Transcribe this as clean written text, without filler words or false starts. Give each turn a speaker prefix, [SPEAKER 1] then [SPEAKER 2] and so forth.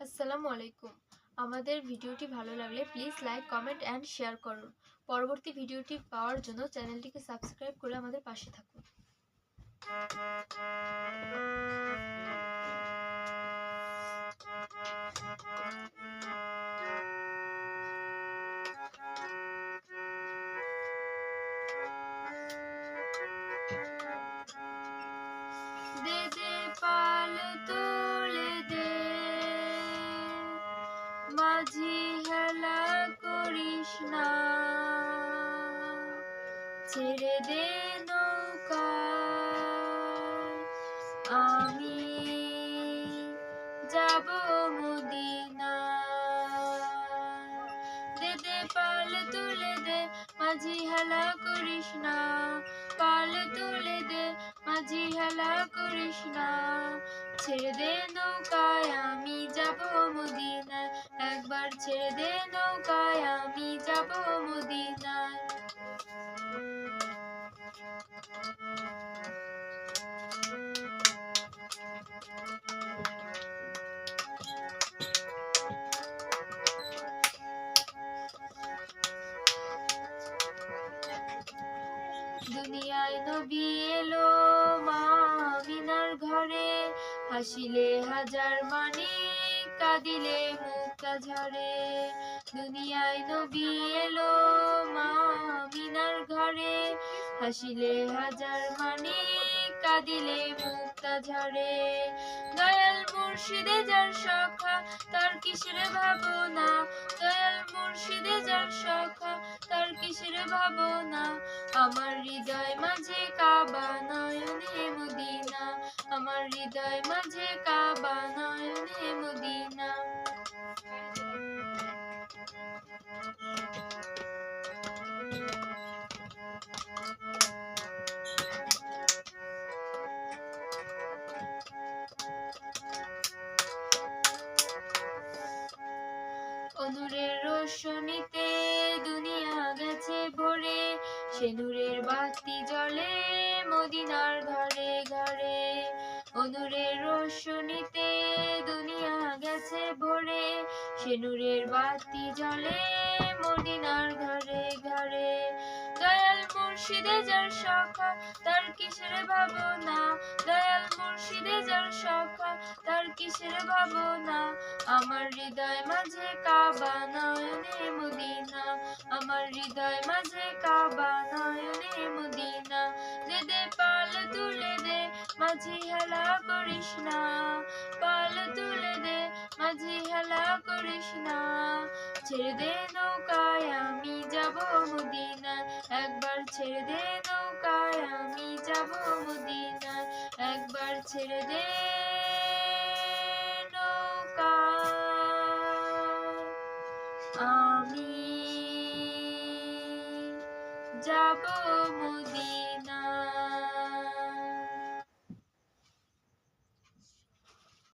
[SPEAKER 1] আসসালামু আলাইকুম। আমাদের ভিডিওটি ভালো লাগলে please like, comment and share করুন। পরবর্তী ভিডিওটি পাওয়ার জন্য চ্যানেলটিকে সাবস্ক্রাইব করে আমাদের পাশে থাকুন। দে দে পাল তুলে দে, মাঝি হেলা করিস না, ছেড়ে দে নৌকা আমি যাব মদিনা। দে দে পাল তুলে দে, মাঝি হেলা করিস না, পাল তুলে দে, মাঝি হেলা করিস না, ছেড়ে দে নৌকায় আমি যাব মদিনায়, একবার ছেড়ে দে নৌকায় আমি যাব মদিনায়। দুনিয়ায় নবী এলো মা আমিনার ঘরে, হাসিলে হাজার মানি কাঁদিলে মুক্তা ঝরে। দুনিয়ায় নবী এলো মা আমিনার ঘরে, হাসিলে হাজার মানি কাঁদিলে মুক্তা ঝরে। দয়াল মুর্শিদে যার সখা তার কিসের ভাবনা, দয়াল মুর্শিদে যার সখা তার কিসের ভাবনা, আমার হৃদয় মাঝে কাবা নয়নে মদিনা, আমার হৃদয় মাঝে কাবা নয়নে মদিনা। নূরের রোশনীতে দুনিয়া গেছে ভরে, সে নূরের বাতি জ্বলে মদিনার ঘরে ঘরে। নূরের রোশনীতে দুনিয়া গেছে ভরে, সে নূরের বাতি জ্বলে মদিনার ঘরে ঘরে। দয়াল মুর্শিদে যার সখা তার কিসের ভাবনা, দয়াল মুর্শিদে যার সখা তার কিসের ভাবনা, আমার হৃদয় মাঝে কাবা নয়নে মদিনা, আমার হৃদয় মাঝে কাবা নয়নে মদিনা। দে দে পাল তুলে দে, মাঝি হেলা করিস না, পাল তুলে দে, মাঝি হেলা করিস না, ছেড়ে দে নৌকায় আমি যাব মদিনায়, একবার ছেড়ে দে নৌকায় আমি যাব মদিনায়, একবার ছেড়ে দে আমি যাব মদিনা।